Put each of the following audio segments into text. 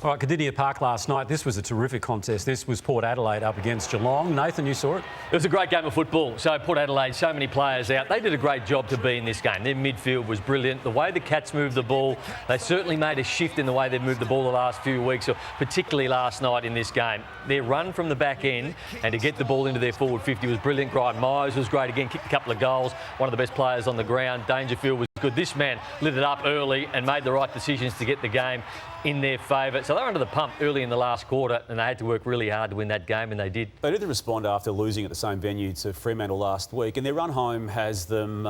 All right, Kardinia Park last night. This was a terrific contest. This was Port Adelaide up against Geelong. Nathan, you saw it? It was a great game of football. So Port Adelaide, so many players out. They did a great job to be in this game. Their midfield was brilliant. The way the Cats moved the ball, they certainly made a shift in the way they've moved the ball the last few weeks, or particularly last night in this game. Their run from the back end and to get the ball into their forward 50 was brilliant. Brian Myers was great again, kicked a couple of goals. One of the best players on the ground. Dangerfield was good. This man lit it up early and made the right decisions to get the game in their favour. So they were under the pump early in the last quarter and they had to work really hard to win that game, and they did. They did respond after losing at the same venue to Fremantle last week, and their run home has them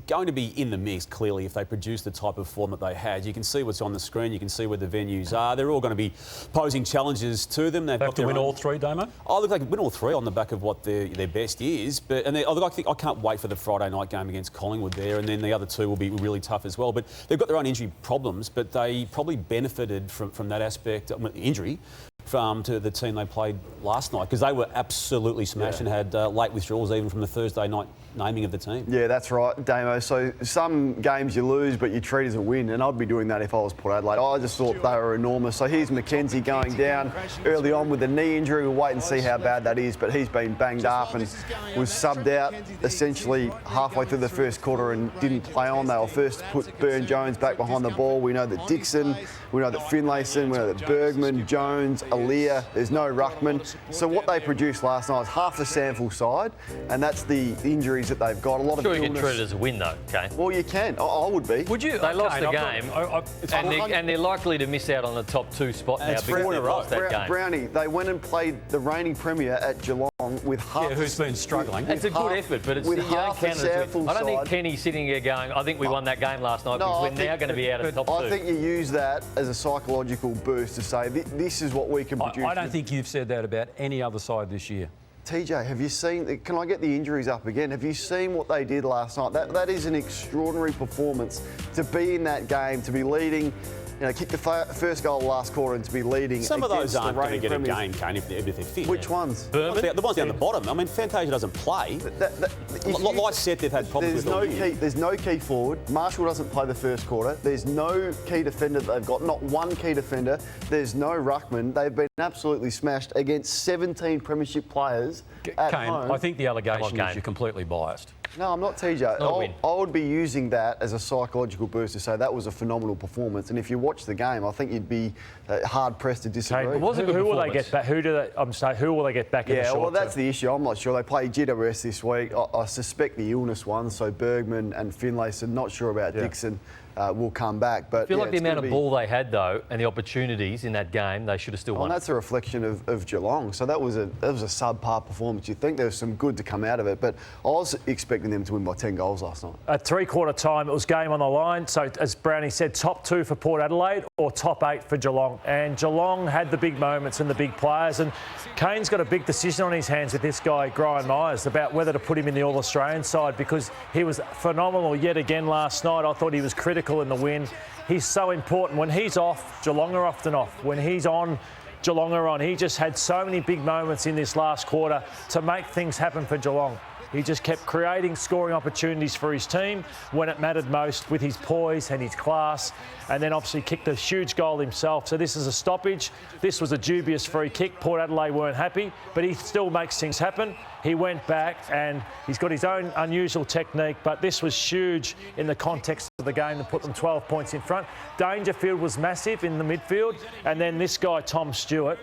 going to be in the mix, clearly, if they produce the type of form that they had. You can see what's on the screen, you can see where the venues are. They're all going to be posing challenges to them. They've got to win all three, Damo? Oh, look, they can win all three on the back of what their best is. But I can't wait for the Friday night game against Collingwood there, and then the other two will be really tough as well. But they've got their own injury problems, but they probably benefited from that aspect, injury, to the team they played last night, because they were absolutely smashed and had late withdrawals even from the Thursday night naming of the team. Yeah, that's right, Damo. So some games you lose, but you treat as a win, and I'd be doing that if I was Port Adelaide. I just thought they were enormous. So here's McKenzie going down early on with a knee injury. We'll wait and see how bad that is, but he's been banged up and was subbed out essentially halfway through the first quarter and didn't play on. They were first to put Burn Jones back behind the ball. We know that Dixon, we know that Finlayson, we know that Bergman, Jones, Aaliyah, there's no ruckman. So what they produced last night is half the sample side, and that's the injuries that they've got. A lot of illness. Sure, you can treat it as a win, though, Kane. Well, you can. I would be. Would you? They lost the game, and they're likely to miss out on the top two spot now because they've lost that game. Brownie, they went and played the reigning premier at Geelong with half. Yeah, who's been struggling. It's a good effort, but it's with you don't count it as a win. I don't think Kenny's sitting here going, I think we won that game last night because we're now going to be out of top two. I think you use that as a psychological boost to say this is what we can produce. I don't think you've said that about any other side this year. TJ, have you seen... Can I get the injuries up again? Have you seen what they did last night? That is an extraordinary performance to be in that game, to be leading... kick the first goal last quarter and to be leading. Some of those aren't going to get premiers. a game, Kane, if they're fit. Which ones? The ones down the bottom. I mean, Fantasia doesn't play. Like said, they've had problems with There's no key forward. Marshall doesn't play the first quarter. There's no key defender that they've got. Not one key defender. There's no ruckman. They've been absolutely smashed against 17 premiership players at home. I think the allegation is you're completely biased. No, I'm not, TJ. I would be using that as a psychological boost to say that was a phenomenal performance. And if you watch the game, I think you'd be hard pressed to disagree. Okay, it was a good who will they get back? Who will they get back in the short term? Well, that's the issue. I'm not sure. They play GWS this week. I suspect the illness one, so Bergman and Finlayson. Not sure about Dixon. Will come back. But I feel like the amount of ball they had, though, and the opportunities in that game, they should have still won. And that's a reflection of Geelong. So that was a subpar performance. You'd think there was some good to come out of it, but I was expecting them to win by 10 goals last night. At three-quarter time, it was game on the line. So, as Brownie said, top two for Port Adelaide or top eight for Geelong. And Geelong had the big moments and the big players. And Kane's got a big decision on his hands with this guy, Brian Myers, about whether to put him in the All-Australian side, because he was phenomenal yet again last night. I thought he was critical in the win. He's so important. When he's off, Geelong are often off. When he's on, Geelong are on. He just had so many big moments in this last quarter to make things happen for Geelong. He just kept creating scoring opportunities for his team when it mattered most, with his poise and his class, and then obviously kicked a huge goal himself. So this is a stoppage. This was a dubious free kick. Port Adelaide weren't happy, but he still makes things happen. He went back and he's got his own unusual technique, but this was huge in the context of the game to put them 12 points in front. Dangerfield was massive in the midfield, and then this guy, Tom Stewart,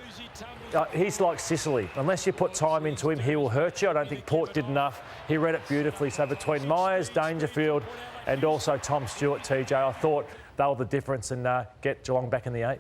he's like Sicily. Unless you put time into him, he will hurt you. I don't think Port did enough. He read it beautifully. So between Myers, Dangerfield and also Tom Stewart, TJ, I thought they were the difference and get Geelong back in the eight.